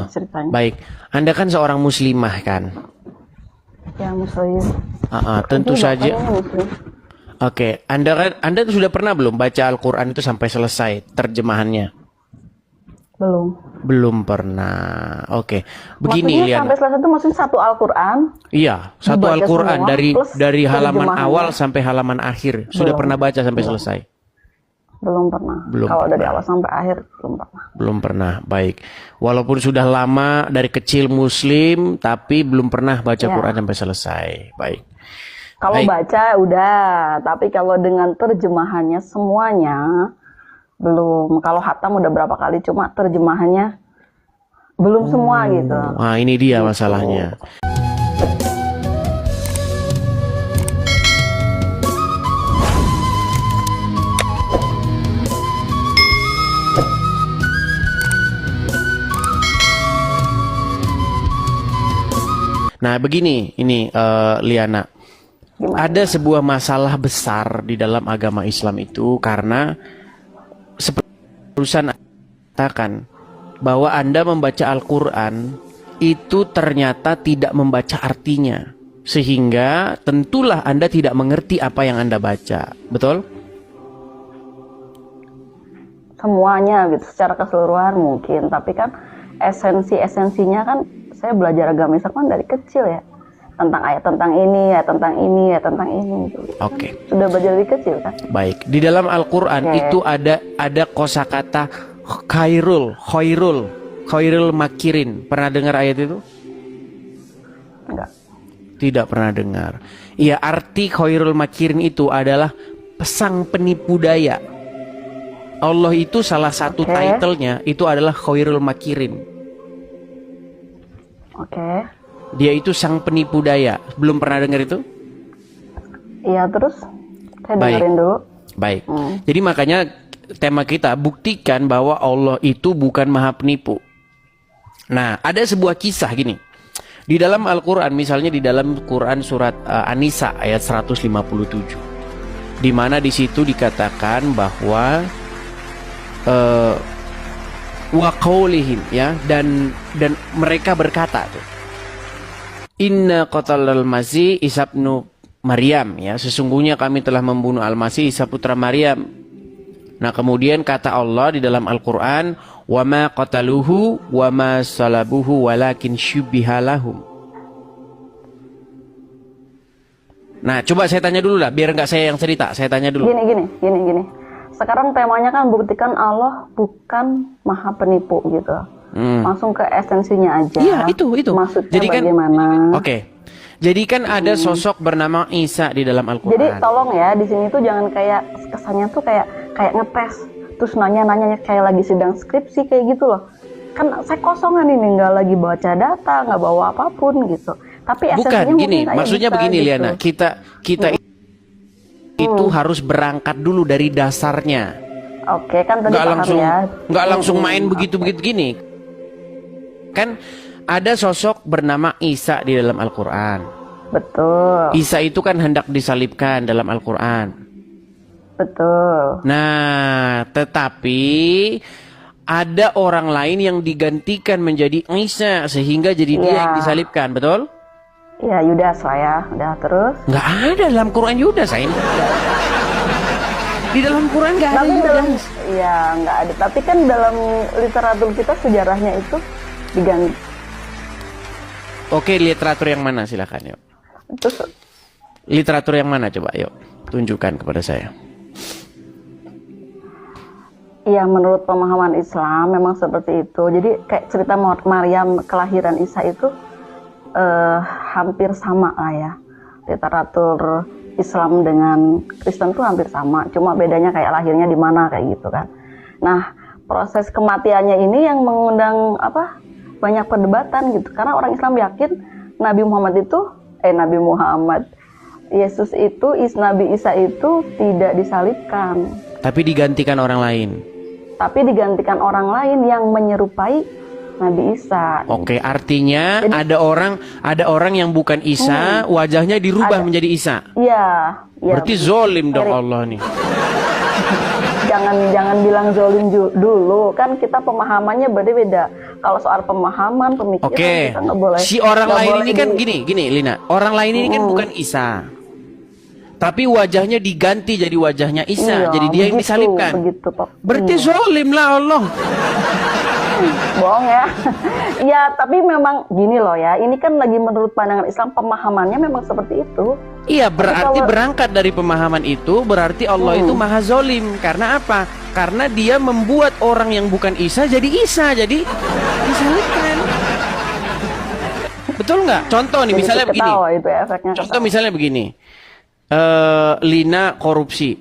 ceritanya. Baik, Anda kan seorang muslimah kan? Ya, muslim. Tentu Jadi saja. bapaknya muslim. Oke, Anda sudah pernah belum baca Al-Quran itu sampai selesai terjemahannya? Belum. Belum pernah. Oke, begini Maksudnya Liana. sampai selesai itu maksudnya satu Al-Quran. Iya, satu dibaca Al-Quran semua, plus dari halaman terjemahannya. awal sampai halaman akhir. Sudah Belum. pernah baca sampai selesai? Belum pernah. Belum Kalau dari pernah. awal sampai akhir belum pernah. Belum pernah. Baik. Walaupun sudah lama dari kecil muslim, tapi belum pernah baca Ya. Quran sampai selesai. Baik. Kalau Baik. baca udah, tapi kalau dengan terjemahannya semuanya belum. Kalau hatam udah berapa kali, cuma terjemahannya belum semua gitu. Nah, ini dia masalahnya. Nah, begini, ini Liana. Gimana? Ada sebuah masalah besar di dalam agama Islam itu karena seperti urusan katakan bahwa Anda membaca Al-Quran itu ternyata tidak membaca artinya, sehingga tentulah Anda tidak mengerti apa yang Anda baca. Betul? Semuanya gitu, secara keseluruhan mungkin. Tapi kan esensinya kan saya belajar agama Islam kan dari kecil ya. Tentang ayat tentang ini, ayat tentang ini, ayat tentang ini. Gitu. Oke. Sudah belajar dari kecil kan. Baik. Di dalam Al-Quran itu ada kosakata khairul makirin. Pernah dengar ayat itu? Enggak. Tidak pernah dengar. Iya, arti khairul makirin itu adalah sang penipu daya. Allah itu salah satu titlenya itu adalah khairul makirin. Oke. Dia itu sang penipu daya. Belum pernah dengar itu? Iya, terus saya Baik. dengerin dulu. Baik. Jadi makanya tema kita buktikan bahwa Allah itu bukan maha penipu. Nah, ada sebuah kisah gini. Di dalam Al-Quran, misalnya di dalam Quran surat An-Nisa ayat 157. Di mana di situ dikatakan bahwa wa qaulihim, ya, dan mereka berkata tuh, Inna qatalal Masih Isa ibnu Maryam, ya, sesungguhnya kami telah membunuh Al-Masih Isa putra Maryam. Nah, kemudian kata Allah di dalam Al-Quran, wa ma qataluhu wa ma salabuhu walakin syubbiha lahum. Nah, coba saya tanya dulu lah, biar nggak saya yang cerita, saya tanya dulu. Gini. Sekarang temanya kan buktikan Allah bukan maha penipu gitu. Langsung ke esensinya aja. Iya, itu. Maksudnya Jadi kan, bagaimana? Oke. Jadi kan ada sosok bernama Isa di dalam Al-Quran. Jadi tolong ya, di sini tuh jangan kayak kesannya tuh kayak ngetes, terus nanya kayak lagi sidang skripsi kayak gitu loh. Kan saya kosongan ini, nggak lagi baca data, nggak bawa apapun gitu. Tapi esensinya bukan gini, mungkin maksudnya bisa, begini gitu. Liana, kita itu harus berangkat dulu dari dasarnya. Oke, kan tadi Nggak langsung main begitu gini. Kan ada sosok bernama Isa di dalam Al-Quran. Betul. Isa itu kan hendak disalibkan dalam Al-Quran. Betul. Nah, tetapi ada orang lain yang digantikan menjadi Isa sehingga jadi dia yang disalibkan, betul? Ya, Yudas lah ya. Udah, terus? Nggak ada dalam Quran Yudas, ini. Di dalam Quran nggak ada Yudas. Iya, nggak ada. Tapi kan dalam literatur kita sejarahnya itu diganti. Oke, literatur yang mana, silakan yuk. Terus Literatur yang mana coba, yuk tunjukkan kepada saya. ya, menurut pemahaman Islam memang seperti itu. Jadi kayak cerita Maryam kelahiran Isa itu hampir sama lah ya. Literatur Islam dengan Kristen tuh hampir sama, cuma bedanya kayak lahirnya di mana kayak gitu kan. Nah, proses kematiannya ini yang mengundang banyak perdebatan gitu. Karena orang Islam yakin Nabi Muhammad Yesus itu, Nabi Isa itu tidak disalibkan. Tapi digantikan orang lain. Tapi digantikan orang lain yang menyerupai Nabi Isa. Oke, artinya jadi, ada orang yang bukan Isa, wajahnya dirubah menjadi Isa. Iya. Berarti zolim dong Allah nih. Jangan bilang zolim dulu, kan kita pemahamannya berbeda. kalau soal pemahaman, pemikiran Oke. kita nggak boleh. Si orang nggak lain boleh ini kan gini, Lina. Orang lain ini kan bukan Isa. Tapi wajahnya diganti jadi wajahnya Isa. Iya, jadi dia yang begitu, disalibkan. begitu, Pak. Berarti zolim lah Allah. Bohong ya. Ya, tapi memang gini loh ya. Ini kan lagi menurut pandangan Islam, pemahamannya memang seperti itu. Iya, berarti kalau- berangkat dari pemahaman itu, berarti Allah itu maha zolim. Karena apa? Karena dia membuat orang yang bukan Isa jadi Isa, jadi disalibkan. Betul nggak? Contoh nih, Jadi misalnya begini. ketawa itu ya, efeknya Contoh ketawa. misalnya begini. Lina korupsi.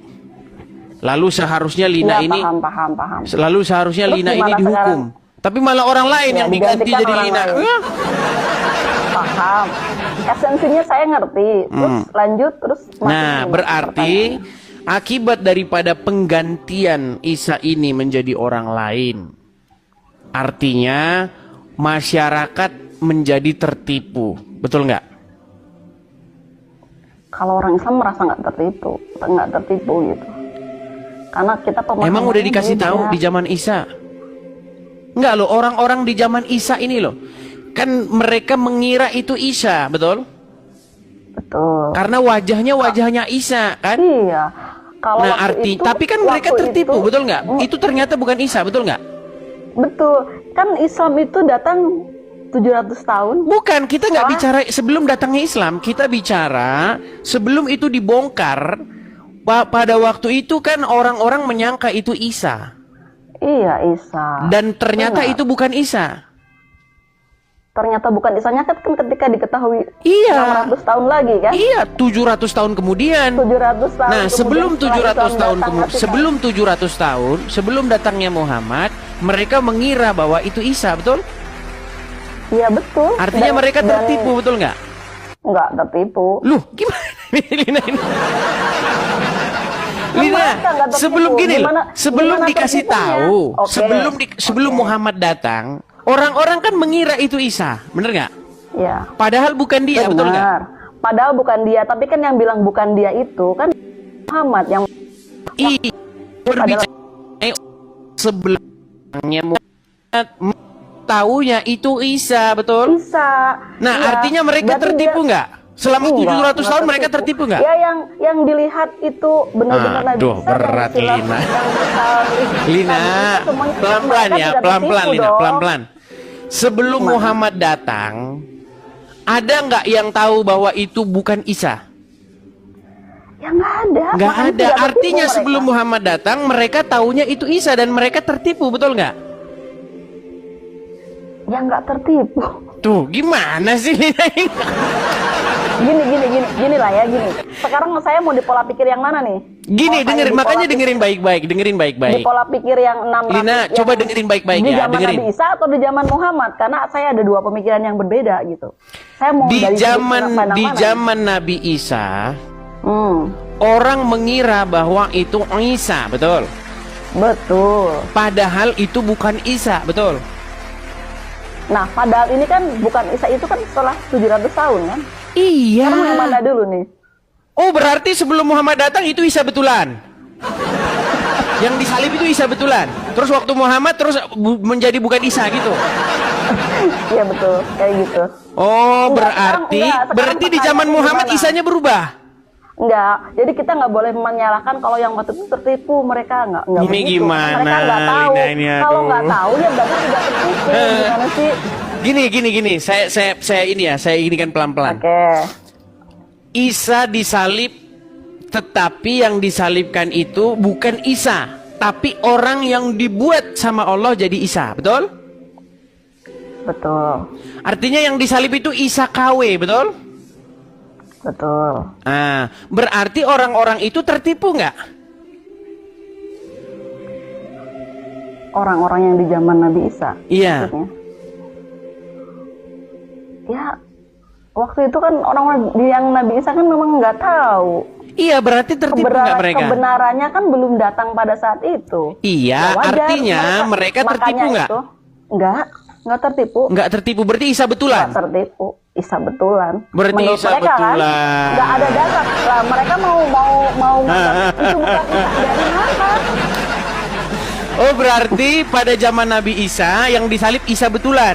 Lalu seharusnya Lina Ya, ini, paham. lalu seharusnya Terus Lina ini gimana dihukum. Tapi malah orang lain Ya, yang diganti digantikan jadi orang Lina. lain. Ya. Paham. Esensinya saya ngerti. Terus lanjut, terus makin Nah, ini berarti pertanyaan. akibat daripada penggantian Isa ini menjadi orang lain, artinya masyarakat menjadi tertipu. Betul nggak? Kalau orang Islam merasa nggak tertipu gitu. Karena kita pemahamannya Emang udah dikasih beda. tahu di zaman Isa? Enggak loh, orang-orang di zaman Isa ini loh. Kan mereka mengira itu Isa, betul? Betul. Karena wajahnya Isa, kan? Iya. Kalau Nah, waktu itu, tapi kan mereka waktu tertipu, itu- betul nggak? Itu ternyata bukan Isa, betul nggak? Betul. Kan Islam itu datang 700 tahun. Bukan, kita nggak Salah. bicara sebelum datangnya Islam. Kita bicara sebelum itu dibongkar. Pada waktu itu kan orang-orang menyangka itu Isa. Iya, Isa. Dan ternyata Benar. itu bukan Isa. Ternyata bukan Isanya kan ketika diketahui Iya. 600 tahun lagi kan? Iya, 700 tahun kemudian. 700 tahun. Nah, kemudian sebelum setelah 700 Islam tahun datang, nanti sebelum 700 tahun, sebelum datangnya Muhammad, mereka mengira bahwa itu Isa, betul? Iya, betul. Artinya Dan- mereka dan tertipu, betul nggak? Nggak tertipu. Loh, gimana nih, Lina ini? Kan Lina, mereka nggak tertipu. sebelum gini loh, sebelum Gimana dikasih tertipunya? tahu, Oke. sebelum Muhammad datang, orang-orang kan mengira itu Isa, bener nggak? Iya. Padahal bukan dia, betul nggak? Benar. Padahal bukan dia, tapi kan yang bilang bukan dia itu kan Muhammad yang Iya, berbicara sebelumnya Muhammad taunya itu Isa, betul? bisa. Nah, Iya. artinya mereka Berarti tertipu dia- nggak? Selama Enggak, 700 tahun nggak mereka tertipu nggak? Ya, yang dilihat itu benar-benar Nabi Aduh, Isa, berat, yang silap, Lina. yang disalib, Lina, Nabi Isa, semuanya pelan-pelan mereka ya, tidak pelan-pelan tertipu Lina, dong. pelan-pelan. Sebelum Gimana? Muhammad datang, ada nggak yang tahu bahwa itu bukan Isa? Ya nggak ada. Nggak Makanya ada. tidak tertipu Artinya mereka. sebelum Muhammad datang, mereka taunya itu Isa dan mereka tertipu, betul nggak? Ya nggak tertipu. Tuh, gimana sih Lina? Gini lah ya, gini. Sekarang saya mau di pola pikir yang mana nih? Gini, Mau saya dengerin, di pola makanya pikir- dengerin baik-baik, dengerin Di baik-baik. pola pikir yang 600 Lina, yang coba dengerin baik-baik di ya, zaman dengerin. Nabi Isa atau di zaman Muhammad, karena saya ada dua pemikiran yang berbeda gitu. Saya mau Di dari sudut pandang di mana? zaman Nabi Isa, Hmm, orang mengira bahwa itu Isa, betul? betul. Padahal itu bukan Isa, betul? Nah, padahal ini kan bukan Isa, itu kan setelah 700 tahun kan? Iya. Sekarang yang mana dulu nih? Oh, berarti sebelum Muhammad datang itu Isa betulan. Yang disalib itu Isa betulan. Terus waktu Muhammad terus menjadi bukan Isa gitu. Iya betul, kayak gitu. Oh, Enggak, berarti sekarang berarti di zaman pertanyaannya Muhammad gimana? Isanya berubah. Enggak, jadi kita nggak boleh menyalahkan kalau yang waktu itu tertipu, mereka nggak Ini begitu. gimana, Mereka nggak tahu. Lina ini, Kalau aduh. nggak tahu ya berarti tidak tertipu. Gimana sih? Gini. Saya ini ya, saya ini kan pelan-pelan. Oke. Isa disalib, tetapi yang disalibkan itu bukan Isa, tapi orang yang dibuat sama Allah jadi Isa, betul? Betul, Artinya yang disalib itu Isa KW, betul? betul. Ah, berarti orang-orang itu tertipu nggak? Orang-orang yang di zaman Nabi Isa. Iya. Maksudnya. Ya, waktu itu kan orang-orang yang Nabi Isa kan memang nggak tahu. Iya, berarti tertipu nggak mereka? Kebenarannya kan belum datang pada saat itu. Iya, Ya wajar, artinya mereka tertipu makanya nggak? itu, nggak tertipu. Nggak tertipu, berarti Isa betulan. Nggak tertipu. Isa betulan. Berarti Menurut Isa mereka betulan. kan, nggak ada dasar. Lah mereka mau itu bukan Isa dari mana? Oh, berarti pada zaman Nabi Isa yang disalib Isa betulan.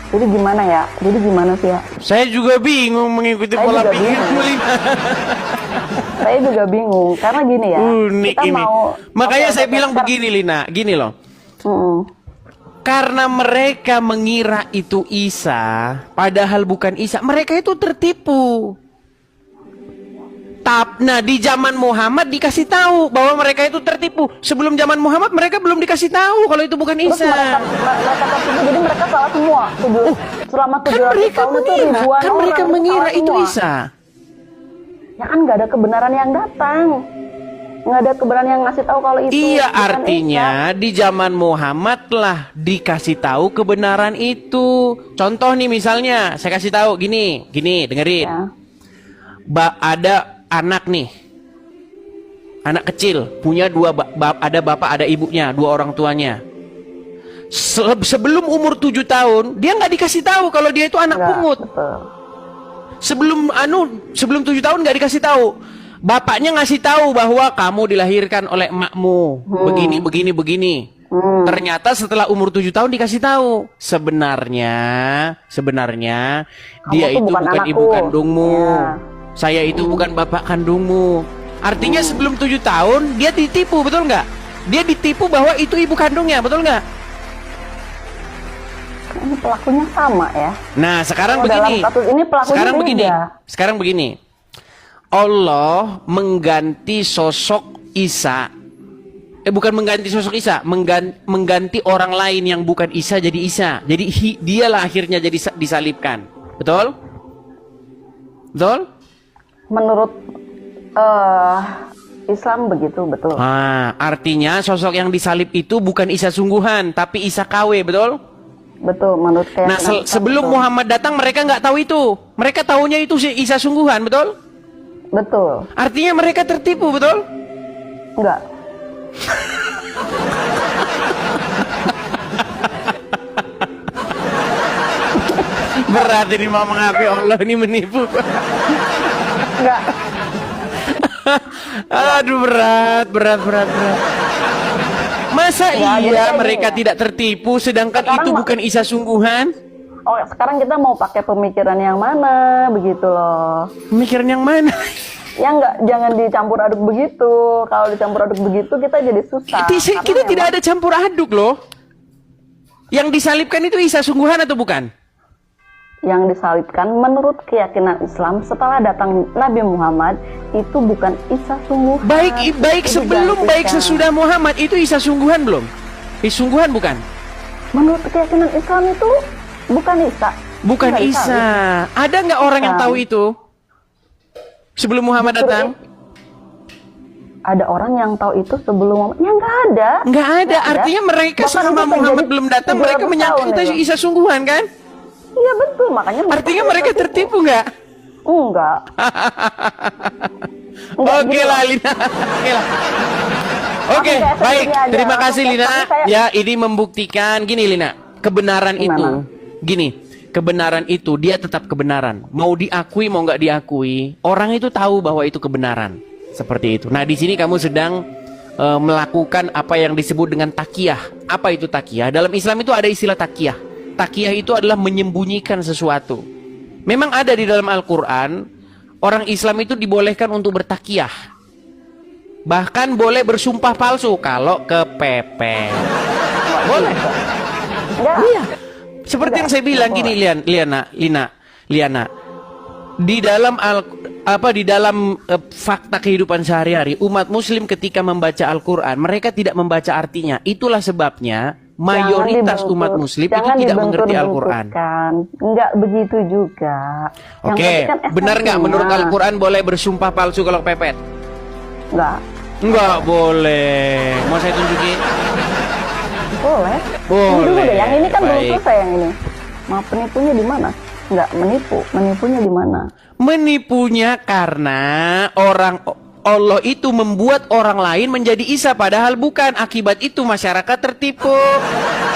Jadi gimana ya? Jadi gimana sih ya? Saya juga bingung mengikuti Saya pola juga pikir bingung. Lina. Saya juga bingung karena gini ya. Unik kita ini. mau Makanya oke, saya oke, bilang sekarang- begini Lina, gini loh. Mm-mm. Karena mereka mengira itu Isa, padahal bukan Isa. Mereka itu tertipu. Nah, di zaman Muhammad dikasih tahu bahwa mereka itu tertipu. Sebelum zaman Muhammad mereka belum dikasih tahu kalau itu bukan Terus Isa. mereka tertipu, jadi mereka salah semua. Selama Kan 700 mereka tahun itu mengira, ribuan kan mereka orang mengira salah itu semua. Isa. Ya kan nggak ada kebenaran yang datang. Nggak ada kebenaran yang ngasih tahu kalau itu Iya, bukan artinya di zaman Muhammad lah dikasih tahu kebenaran itu. Contoh nih misalnya, saya kasih tahu gini, dengerin. Isa. Ya. Ada anak nih, anak kecil punya ada bapak ada ibunya, dua orang tuanya. Sebelum umur 7 tahun dia nggak dikasih tahu kalau dia itu anak Nggak, pungut. betul. Sebelum 7 tahun nggak dikasih tahu. Bapaknya ngasih tahu bahwa kamu dilahirkan oleh emakmu begini. Ternyata setelah umur 7 tahun dikasih tahu sebenarnya dia tuh itu bukan bukan ibu anakku. kandungmu. Ya. Saya itu bukan bapak kandungmu. Artinya sebelum 7 tahun dia ditipu, betul nggak? Dia ditipu bahwa itu ibu kandungnya, betul nggak? Ini pelakunya sama ya. Nah, sekarang Oh, begini. dalam kasus ini pelakunya beda. Sekarang begini. Allah mengganti sosok Isa. Bukan mengganti sosok Isa, mengganti orang lain yang bukan Isa jadi Isa. Jadi dialah akhirnya jadi disalibkan. Betul? Betul? Menurut Islam begitu, betul. Artinya sosok yang disalib itu bukan Isa sungguhan, tapi Isa KW, betul? Betul, menurut Nah, keyakinan Islam, sebelum betul. Muhammad datang mereka nggak tahu itu. Mereka tahunya itu si Isa sungguhan, betul? Betul. Artinya mereka tertipu, betul? Enggak. Berat ini mau mengakui Allah ini menipu. Enggak. Aduh, berat. Masa Ya, jadi iya kayak mereka gini ya. tidak tertipu sedangkan Sekarang itu bukan Isa sungguhan? Oh, sekarang kita mau pakai pemikiran yang mana, begitu loh. Pemikiran yang mana? Ya enggak, jangan dicampur aduk begitu. Kalau dicampur aduk begitu kita jadi susah. Karena Kita tidak memang ada campur aduk loh. Yang disalibkan itu Isa sungguhan atau bukan? yang disalibkan menurut keyakinan Islam setelah datang Nabi Muhammad itu bukan Isa sungguhan. Baik Itu sebelum digantikan. baik sesudah Muhammad itu Isa sungguhan belum? Sungguhan bukan? Menurut keyakinan Islam itu bukan Isa. Bukan Nggak Isa. disalib. Ada nggak orang yang Bukan. tahu itu? Sebelum Muhammad Justru datang? Ada orang yang tahu itu sebelum Muhammad? Ya nggak ada. Nggak ada. Artinya mereka Bahkan selama itu Muhammad terjadi belum datang 700 mereka menyangka tahun, itu ya. Isa sungguhan kan? Iya betul, makanya Artinya mereka tertipu nggak? Enggak. Enggak, Oke gini lah loh. Lina. Oke lah. Oke, kayak baik. segini aja. Terima kasih Oke, Lina. tapi saya- Ya, ini membuktikan gini Lina. Kebenaran Gimana? itu, gini. Kebenaran itu dia tetap kebenaran. Mau diakui mau nggak diakui, orang itu tahu bahwa itu kebenaran. Seperti itu. Nah, di sini kamu sedang melakukan apa yang disebut dengan takiyah. Apa itu takiyah? Dalam Islam itu ada istilah takiyah. Takiyah itu adalah menyembunyikan sesuatu. Memang ada di dalam Al-Quran, orang Islam itu dibolehkan untuk bertakiyah. Bahkan boleh bersumpah palsu kalau kepepet. Boleh. Enggak. Iya. Seperti yang saya bilang gini, Liana. Di dalam fakta kehidupan sehari-hari, umat muslim ketika membaca Al-Qur'an, mereka tidak membaca artinya. Itulah sebabnya mayoritas Jangan umat muslim itu jangan tidak mengerti Al-Qur'an. dibentur-benturkan. Enggak begitu juga. Yang Oke, penting kan benar nggak esensinya. menurut Al-Qur'an boleh bersumpah palsu kalau kepepet? Enggak. Enggak boleh. Mau saya tunjukin? Boleh. Boleh. Ini dulu deh, yang ini kan belum Baik. selesai yang ini. Maaf, penipunya di mana? Enggak, menipunya di mana? Menipunya karena Allah itu membuat orang lain menjadi Isa padahal bukan. Akibat itu masyarakat tertipu.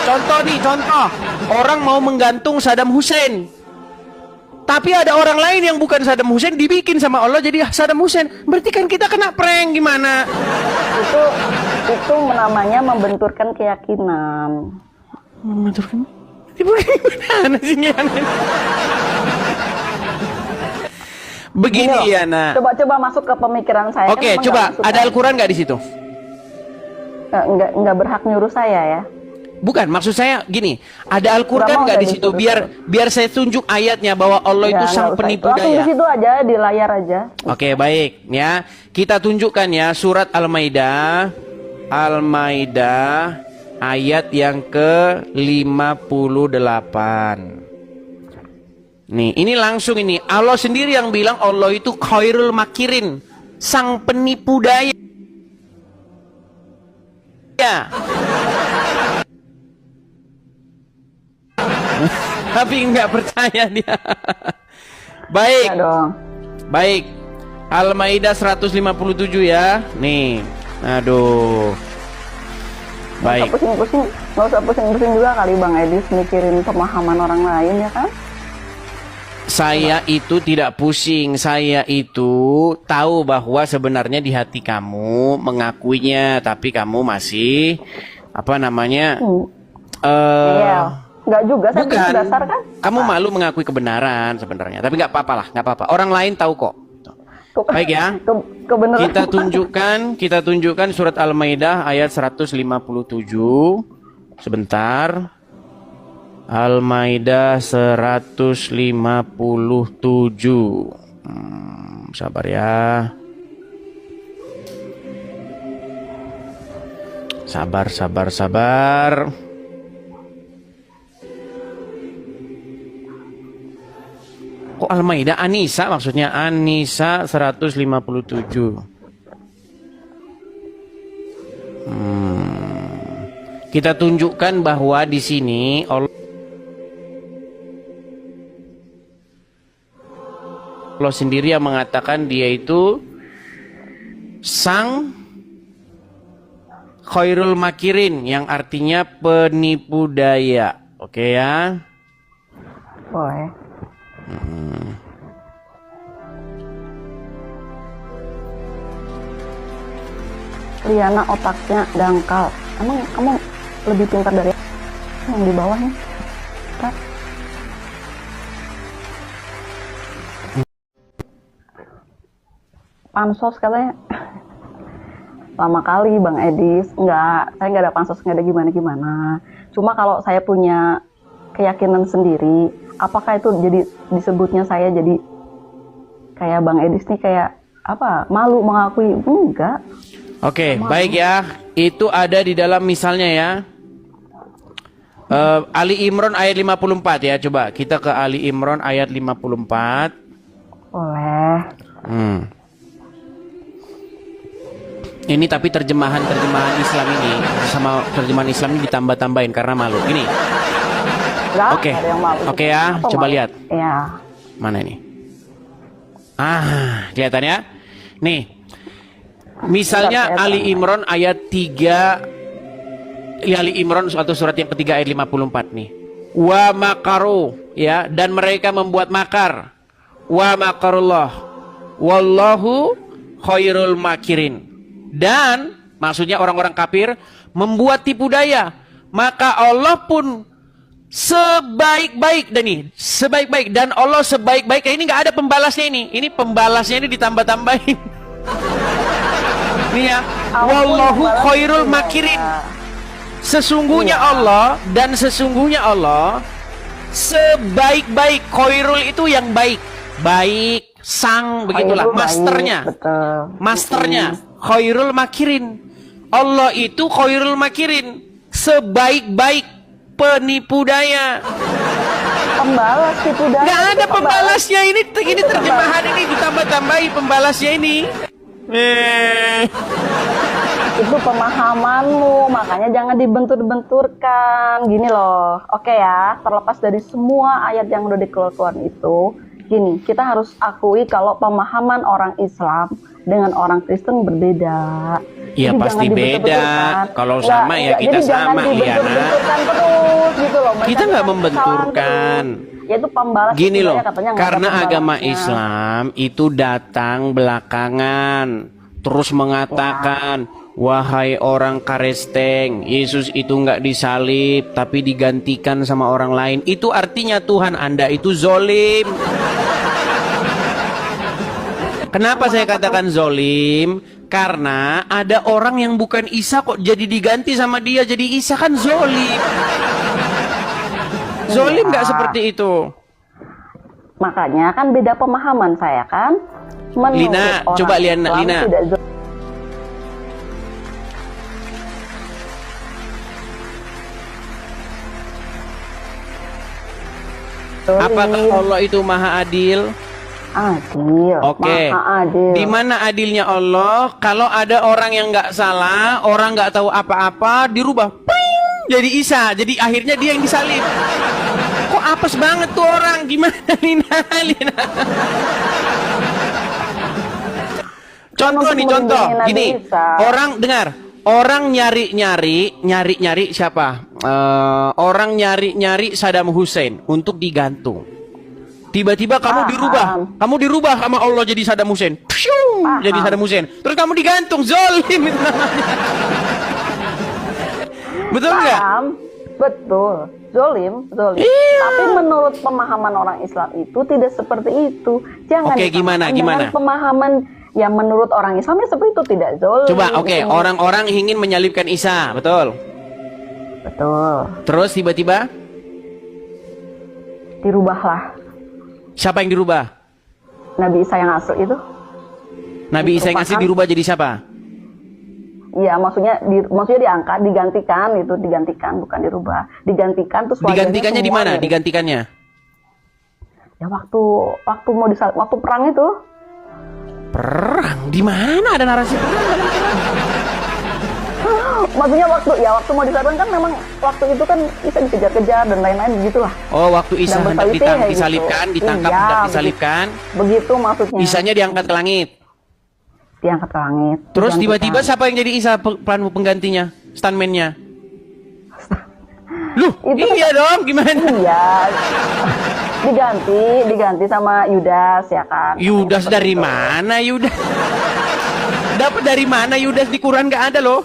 Contoh. Orang mau menggantung Saddam Hussein. Tapi ada orang lain yang bukan Saddam Hussein dibikin sama Allah jadi Saddam Hussein. Berarti kan kita kena prank gimana? Itu Itu namanya membenturkan keyakinan. Membenturkan? Gimana sih ini? Begini Gini loh, ya, Nak. Coba masuk ke pemikiran saya. Oke, Kan coba. nggak masuk Ada kan? Al-Quran nggak di situ? Nggak berhak nyuruh saya ya. Bukan, maksud saya gini, ada Al-Quran Nggak mau nggak di saya situ? disuruh. Biar saya tunjuk ayatnya bahwa Allah itu Nggak sang usah penipu itu. Langsung daya. di situ aja, di layar aja. Oke, baik ya. Kita tunjukkan ya surat Al-Maidah. Al-Maidah ayat yang ke-58. Nih, ini langsung ini. Allah sendiri yang bilang Allah itu khairul makirin, sang penipu daya. Ya. Tapi nggak percaya dia. Baik. Ya dong. Baik. Al-Maidah 157 ya. Nih. Aduh. Baik. Nggak usah pusing-pusing juga kali Bang Edis mikirin pemahaman orang lain ya kan? Saya itu tidak pusing. Saya itu tahu bahwa sebenarnya di hati kamu mengakuinya, tapi kamu masih apa namanya? Iya. Nggak juga, saya Bukan. pikir dasar kan? Kamu malu mengakui kebenaran sebenarnya, tapi nggak apa-apa lah, nggak apa-apa. Orang lain tahu kok. Baik ya. Kebenaran. Kita tunjukkan surat Al-Maidah ayat 157. Sebentar. Al-Maidah 157. Sabar ya. Sabar. Kok Al-Maidah? An-Nisa maksudnya. An-Nisa 157. Kita tunjukkan bahwa di sini Allah sendiri yang mengatakan dia itu sang khairul makirin, yang artinya penipu daya. Oke ya. Boleh. Liana otaknya dangkal. Emang kamu lebih pintar dari yang di bawahnya? Kak? Pansos katanya. Lama kali Bang Edis. Enggak, saya nggak ada pansos, nggak ada gimana-gimana. Cuma kalau saya punya keyakinan sendiri, apakah itu jadi disebutnya saya jadi kayak Bang Edis nih kayak apa? Malu mengakui? Enggak. Oke, baik ya. Itu ada di dalam misalnya ya. Ali Imran ayat 54 ya. Coba kita ke Ali Imran ayat 54. Boleh. Ini tapi terjemahan Islam ini sama terjemahan Islam ini ditambah-tambahin karena malu. Ini. Oke. Oke ya, coba lihat. Iya. Mana ini? Kelihatan ya? Nih. Misalnya Ali Imran ayat 3. Ali Imran suatu surat yang ketiga ayat 54 nih. Wa makaru ya, dan mereka membuat makar. Wa makarullah. Wallahu khairul makirin. Dan maksudnya orang-orang kafir membuat tipu daya, maka Allah pun sebaik-baik dan Allah sebaik-baik. Ini nggak ada pembalasnya ini pembalasnya ini ditambah-tambahin. Nih ya, wallahu khairul makirin. Sesungguhnya Allah dan sesungguhnya Allah sebaik-baik. Khairul itu yang baik, sang begitulah masternya. Masternya khairul makirin. Allah itu khairul makirin, sebaik-baik penipu daya. Pembalas tipu daya. Nggak ada pembalasnya ini terjemahan ini ditambah-tambahi pembalasnya ini. Itu pemahamanmu, makanya jangan dibentur-benturkan. Gini loh, oke ya, terlepas dari semua ayat yang udah dikeluarkan itu, gini, kita harus akui kalau pemahaman orang Islam dengan orang Kristen berbeda. Iya pasti beda. Kalau sama ya kita sama ya. Terus gitu loh. Kita nggak membenturkan. Yaitu pembalas. Gini loh, katanya karena agama Islam itu datang belakangan, terus mengatakan Wahai orang Karesteng, Yesus itu nggak disalib tapi digantikan sama orang lain. Itu artinya Tuhan Anda itu zolim. Kenapa saya katakan zolim? Karena ada orang yang bukan Isa kok jadi diganti sama dia jadi Isa, kan zolim. Zolim nggak seperti itu? Makanya kan beda pemahaman saya kan. Menurut Lina, orang coba Islam Lina. tidak zolim. Apakah Allah itu maha adil? Adil. Oke. Maha adil. Di mana adilnya Allah? Kalau ada orang yang nggak salah, orang nggak tahu apa-apa, dirubah, pring, jadi Isa. Jadi akhirnya dia yang disalib. Kok apes banget tuh orang? Gimana Lina? Contoh nih, contoh. Gini, orang dengar. Orang nyari siapa? Orang nyari Saddam Hussein untuk digantung. Tiba-tiba kamu dirubah sama Allah jadi Saddam Hussein. Pshung, jadi Saddam Hussein. Terus kamu digantung, zolim itu namanya. Betul nggak? Betul, zolim. Iya. Tapi menurut pemahaman orang Islam itu tidak seperti itu. Jangan Oke, gimana? dengan pemahaman yang menurut orang Islam ya seperti itu, tidak zolim. Coba, orang-orang ingin menyalibkan Isa, betul? Betul. Terus tiba-tiba dirubahlah. siapa yang dirubah? Nabi Isa yang asli itu. Nabi Isa yang asli dirubah jadi siapa? Iya, maksudnya diangkat, digantikan, bukan dirubah. Digantikan terus Digantikannya di mana? Digantikannya? Ya waktu perang itu. Perang? Di mana ada narasi perang? Maksudnya waktu mau disalibkan kan memang waktu itu kan Isa dikejar-kejar dan lain-lain begitulah. Oh, waktu Isa hendak disalibkan, ditangkap, hendak disalibkan. Begitu maksudnya. Isanya diangkat ke langit. Diangkat ke langit. Terus tiba-tiba siapa yang jadi Isa penggantinya? Stuntman-nya? Loh, iya dong, gimana? Iya. Diganti sama Yudas ya kan. Yudas dari mana Yudas? Dapat dari mana Yudas di Quran nggak ada loh?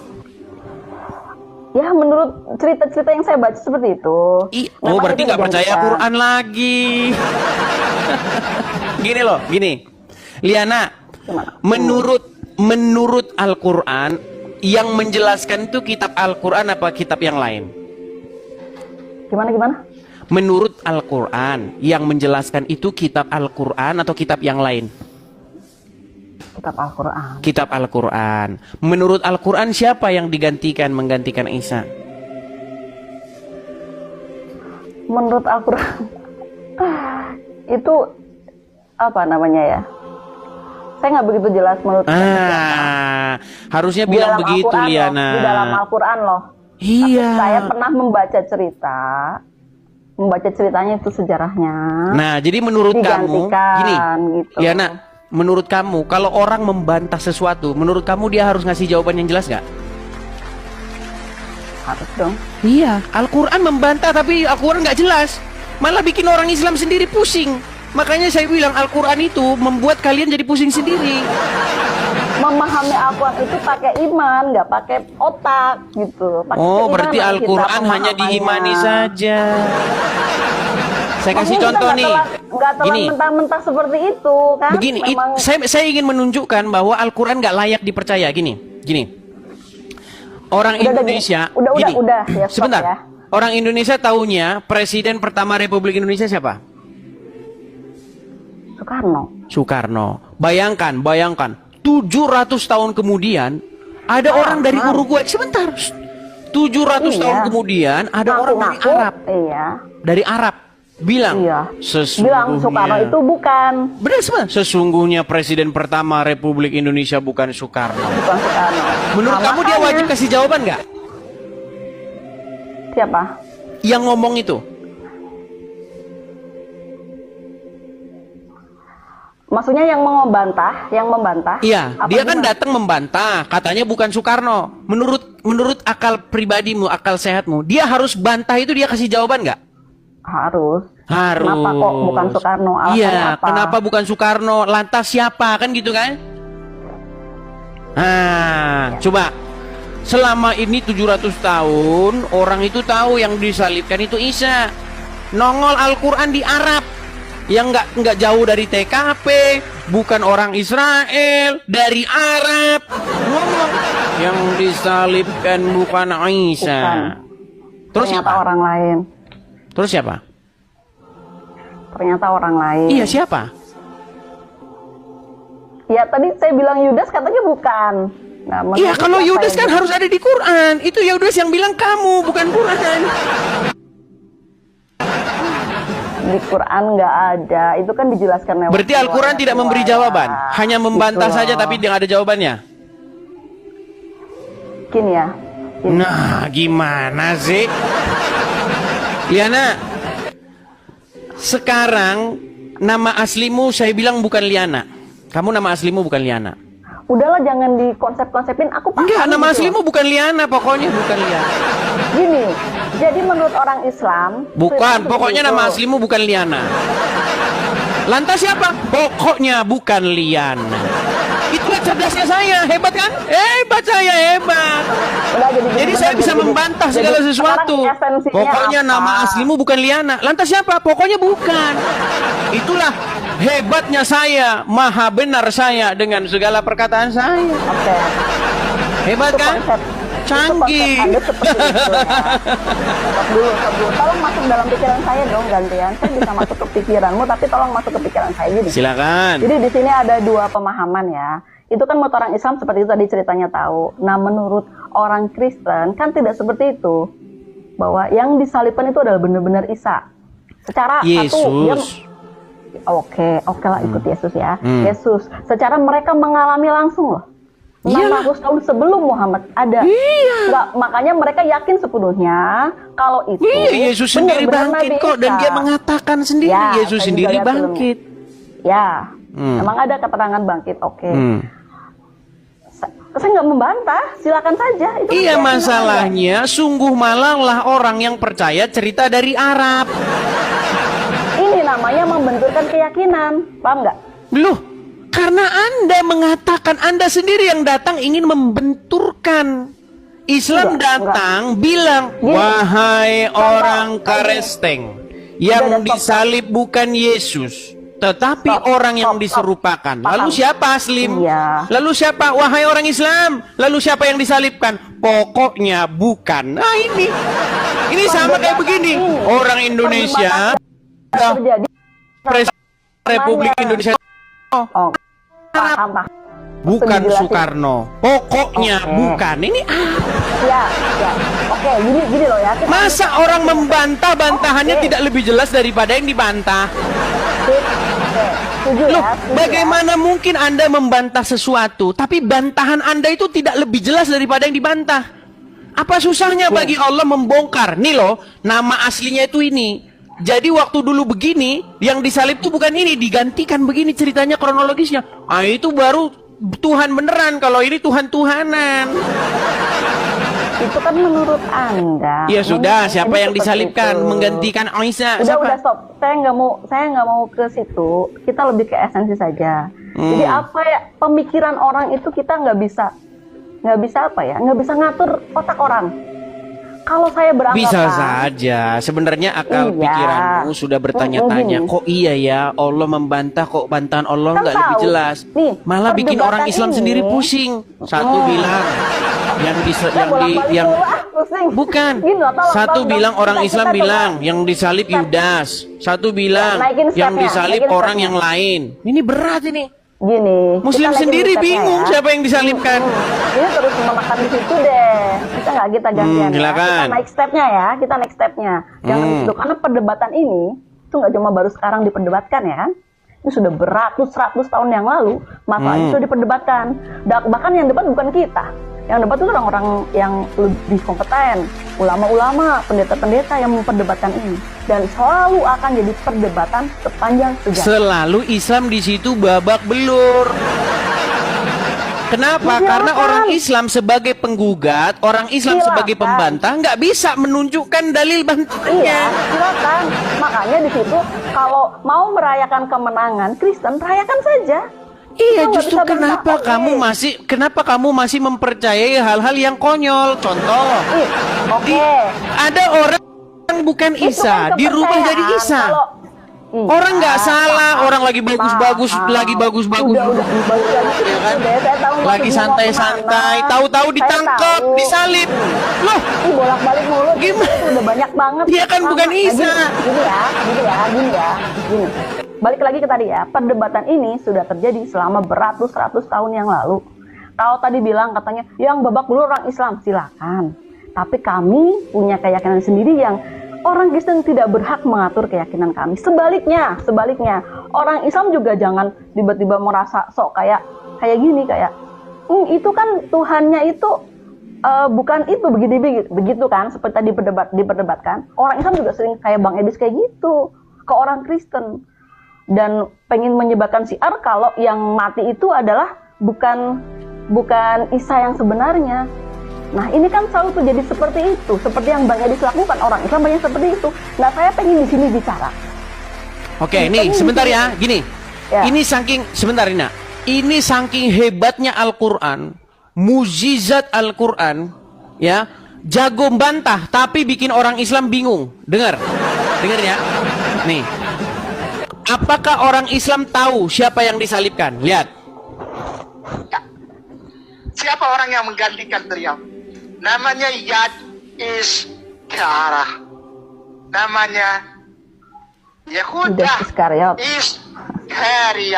Ya menurut cerita-cerita yang saya baca seperti itu. Oh berarti nggak percaya Quran lagi. Gini, Liana, menurut Al-Quran yang menjelaskan itu kitab Al-Quran apa kitab yang lain? Gimana? Menurut Al-Quran yang menjelaskan itu kitab Al-Quran atau kitab yang lain? Kitab Al-Quran. Kitab Al-Quran. Menurut Al-Quran siapa yang menggantikan Isa? Menurut Al-Quran itu apa namanya ya? Saya nggak begitu jelas menurut. Harusnya bilang begitu, Liana. Di dalam Al-Quran loh. Iya. Tapi saya pernah membaca ceritanya itu sejarahnya. Nah, jadi menurut kamu, gini, gitu. Liana, menurut kamu, kalau orang membantah sesuatu, menurut kamu dia harus ngasih jawaban yang jelas nggak? Harus dong. Iya, Al-Quran membantah tapi Al-Quran nggak jelas, malah bikin orang Islam sendiri pusing. Makanya saya bilang Al-Quran itu membuat kalian jadi pusing sendiri. Memahami Al-Quran itu pakai iman, nggak pakai otak gitu. Berarti Al-Quran hanya diimani saja. Saya kasih contoh nih. Nggak telan mentah-mentah seperti itu kan. Begini, saya ingin menunjukkan bahwa Al-Quran nggak layak dipercaya. Gini. Orang Indonesia. Udah. Ya, sebentar. Ya. Orang Indonesia taunya Presiden pertama Republik Indonesia siapa? Soekarno. Bayangkan. 700 tahun kemudian ada orang dari Uruguay. Sebentar. 700 tahun kemudian ada orang dari Arab. Iya. Dari Arab bilang Soekarno itu bukan. Benar semua. Sesungguhnya presiden pertama Republik Indonesia bukan Soekarno. Menurut kamu dia wajib kasih jawaban nggak? Siapa? Yang ngomong itu. Maksudnya yang membantah? Iya, dia kan datang membantah, katanya bukan Soekarno. Menurut akal pribadimu, akal sehatmu, dia harus bantah itu dia kasih jawaban nggak? Harus. Kenapa kok bukan Soekarno? Alasannya apa? Kenapa bukan Soekarno? Lantas siapa? Kan gitu kan? Coba Selama ini 700 tahun orang itu tahu yang disalibkan itu Isa. Nongol Al-Quran di Arab yang nggak jauh dari TKP, bukan orang Israel, dari Arab. Ngomong yang disalibkan bukan Isa. Bukan. Terus Ternyata siapa? orang lain. Terus siapa? Ternyata orang lain. Iya, siapa? Ya tadi saya bilang Yudas, katanya bukan. Nah, Iya, maksudnya kalau siapa Yudas yang kan harus ada di Quran. Itu Yudas yang bilang kamu, bukan Quran. di Quran nggak ada. Itu kan dijelaskan lewat. Berarti Al-Quran tidak memberi jawaban, hanya membantah Gitu saja loh. tapi tidak ada jawabannya. Mungkin ya. Nah, gimana sih? Liana, sekarang nama aslimu saya bilang bukan Liana. Kamu nama aslimu bukan Liana. Udahlah, jangan dikonsep-konsepin. Aku paham. Enggak, nama gitu. aslimu bukan Liana, pokoknya bukan Liana. Gini, jadi menurut orang Islam. Bukan, itu pokoknya seperti nama itu. aslimu bukan Liana. Lantas siapa? Pokoknya bukan Liana. Itulah cerdasnya saya, hebat kan? Hebat saya, hebat. Udah, Jadi saya bisa membantah segala Jadi, sesuatu. sekarang esensinya Pokoknya apa? nama aslimu bukan Liana. Lantas siapa? Pokoknya bukan. Itulah hebatnya saya, maha benar saya dengan segala perkataan saya. Oke. Hebat Itu kan? konsep. Canggih. Itu konsep Anda seperti itu ya. Stop dulu. Tolong masuk dalam pikiran saya dong, gantian. Saya bisa masuk ke pikiranmu, tapi tolong masuk ke pikiran saya gini. Silakan. Jadi di sini ada dua pemahaman ya. Itu kan menurut orang Islam seperti itu tadi ceritanya tahu. Nah, menurut orang Kristen kan tidak seperti itu. Bahwa yang disalibkan itu adalah benar-benar Isa. Secara satu dia Yesus. Oke lah, ikut Yesus ya. Hmm. Yesus. Secara mereka mengalami langsung loh. Iyalah. 600 tahun sebelum Muhammad ada. Iya. Nggak, makanya mereka yakin sepenuhnya kalau itu Iya, Yesus sendiri benar-benar bangkit Nabi kok, dan Isa. dia mengatakan sendiri Ya, Yesus saya juga sendiri lihat filmnya. bangkit. Ya, Hmm. emang ada keterangan bangkit. Oke. Hmm. Saya nggak membantah, silakan saja. Itu kan Iya, keyakinan masalahnya sungguh malanglah orang yang percaya cerita dari Arab. Anda. Ini namanya membenturkan keyakinan, paham nggak? Loh, karena Anda mengatakan Anda sendiri yang datang ingin membenturkan. Islam Enggak, datang bilang, Gini. wahai orang Karesteng, yang Udah, stop. disalib bukan Yesus, tetapi Stop, orang yang stop. diserupakan. Paham. Lalu siapa Aslim? Iya. Lalu siapa? Wahai orang Islam. Lalu siapa yang disalibkan? Pokoknya bukan. Nah ini sama kayak begini. Orang Indonesia, Terjadi. Presiden Republik Namanya. Indonesia, Oh, paham. bukan Dijelasin. Soekarno. Pokoknya Oke. bukan. Ini Ya. Oke, gini loh ya. Kita masa orang membantah bantahannya Oke. tidak lebih jelas daripada yang dibantah? Oke, setuju Loh, ya. setuju bagaimana mungkin Anda membantah sesuatu, tapi bantahan Anda itu tidak lebih jelas daripada yang dibantah? Apa susahnya bagi Allah membongkar? Nih loh, nama aslinya itu ini. Jadi waktu dulu begini, yang disalib itu bukan ini, digantikan begini ceritanya kronologisnya. Ah, itu baru Tuhan beneran, kalau ini Tuhan-Tuhanan. Itu kan menurut Anda. Ya sudah, Menurut siapa Anda yang seperti disalibkan itu. menggantikan Isa? Udah Siapa? stop. Saya nggak mau ke situ. Kita lebih ke esensi saja. Jadi apa ya, pemikiran orang itu kita nggak bisa apa ya, nggak bisa ngatur otak orang. Kalau saya beranggapan Bisa saja. Sebenarnya akal Iya. pikiranmu sudah bertanya-tanya, Gini. kok iya ya Allah membantah, kok bantahan Allah Kan nggak lebih tahu. jelas. Nih, Malah bikin orang perdebatan Islam ini- sendiri pusing. Satu bilang Saya bolak-balik yang dulu, pusing. bukan. Gini loh, tolong, Satu tolong, bilang orang kita Islam coba. bilang yang disalib Yudas. Satu bilang naikin yang stepnya, disalib naikin orang stepnya. yang lain. Ini berat ini. Gini, Muslim kita naikin sendiri stepnya bingung ya. siapa yang disalibkan. Ini terus memakan di situ deh. Bisa nggak kita gantian ya? silakan. Kita naik stepnya ya. Kita naik stepnya. Jangan di situ. Karena perdebatan ini itu nggak cuma baru sekarang diperdebatkan ya. Ini sudah beratus-ratus tahun yang lalu masalah itu sudah diperdebatkan. Bahkan yang debat bukan kita. Yang debat itu orang-orang yang lebih kompeten, ulama-ulama, pendeta-pendeta yang memperdebatkan ini. Dan selalu akan jadi perdebatan sepanjang sejarah. Selalu Islam di situ babak belur. Kenapa? Silakan. Karena orang Islam sebagai penggugat, orang Islam sebagai Silakan. pembantah nggak bisa menunjukkan dalil bantahannya. Iya, silakan. Makanya di situ kalau mau merayakan kemenangan Kristen, rayakan saja. Iya, Itu nggak justru bisa kenapa kamu masih mempercayai hal-hal yang konyol? Contoh, Ih, oke. ada orang yang bukan Itu Isa kan dirubah jadi kepercayaan. Isa. Kalau Orang nggak salah, orang lagi bagus-bagus, Udah, bagus balik lagi. ya kan? Udah, saya tahu Lagi maksudmu mau santai-santai, kemana. tahu-tahu Saya ditangkap, tahu. disalib. Loh, Ih, bolak-balik mulu. Gimana? Itu udah banyak banget. Dia kan bukan Nah, Isa. Gini. Balik lagi ke tadi ya, perdebatan ini sudah terjadi selama beratus-ratus tahun yang lalu. Kalau tadi bilang katanya, yang babak belur orang Islam, silakan. Tapi kami punya keyakinan sendiri yang orang Kristen tidak berhak mengatur keyakinan kami. Sebaliknya, orang Islam juga jangan tiba-tiba merasa sok kayak gini, itu kan Tuhannya itu bukan itu begitu kan, seperti tadi diperdebatkan. Orang Islam juga sering kayak Bang Edis kayak gitu ke orang Kristen dan pengen menyebarkan syiar kalau yang mati itu adalah bukan Isa yang sebenarnya. Nah, ini kan selalu terjadi seperti itu, seperti yang Bang Edis lakukan, orang Islam banyak seperti itu. Nah, saya pengen di sini bicara. Oke, nih sebentar ya, gini. Ya. Ini saking hebatnya Al-Qur'an, mukjizat Al-Qur'an, ya. Jago bantah tapi bikin orang Islam bingung. Dengar ya. Nih. Apakah orang Islam tahu siapa yang disalibkan? Lihat. Ya. Siapa orang yang menggantikan beliau? Namanya Yad Iskara. Namanya Yudas Yehuda Iskariot. Iskariot.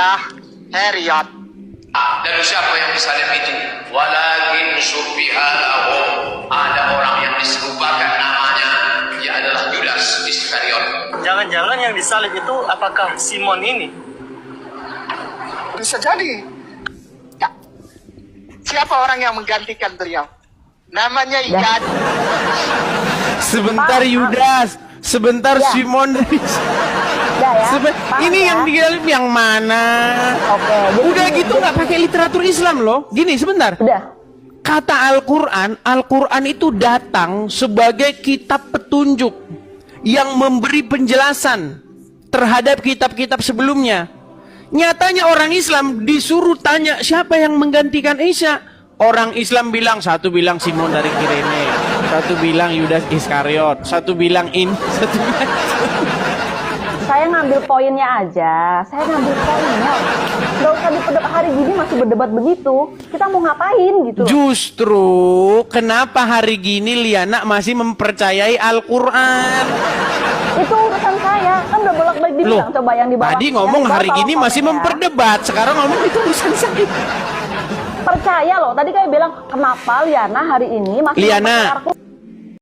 Dan siapa yang disalib itu? Walakin syubbiha lahum. Ada orang yang diserupakan namanya, dia adalah Yudas Iskariot. Jangan-jangan yang disalib itu apakah Simon ini? Bisa jadi. Ya. Siapa orang yang menggantikan beliau? Namanya Ya. Yad. Sebentar Yudas, sebentar Ya. Simon. Udah ya. Ini yang disalib yang mana? Oke, jadi Udah gitu nggak pakai literatur Islam loh. Gini sebentar. Udah. Kata Al-Quran itu datang sebagai kitab petunjuk yang memberi penjelasan terhadap kitab-kitab sebelumnya. Nyatanya orang Islam disuruh tanya siapa yang menggantikan Isa. Orang Islam bilang, satu bilang Simon dari Kirene, satu bilang Yudas Iskariot, satu bilang ini, satu bilang Saya ngambil poinnya aja. Nggak usah diperdebat hari gini masih berdebat begitu. Kita mau ngapain gitu. Justru kenapa hari gini Liana masih mempercayai Al-Quran? Itu urusan saya. Kan udah bolak-balik dibilang. Coba yang di bawah. Tadi ngomong Yang di bawah hari gini tolong masih komen ya. memperdebat, sekarang ngomong itu urusan saya. Percaya loh. Tadi kayak bilang kenapa Liana hari ini masih Liana, mempercayai Al-Quran.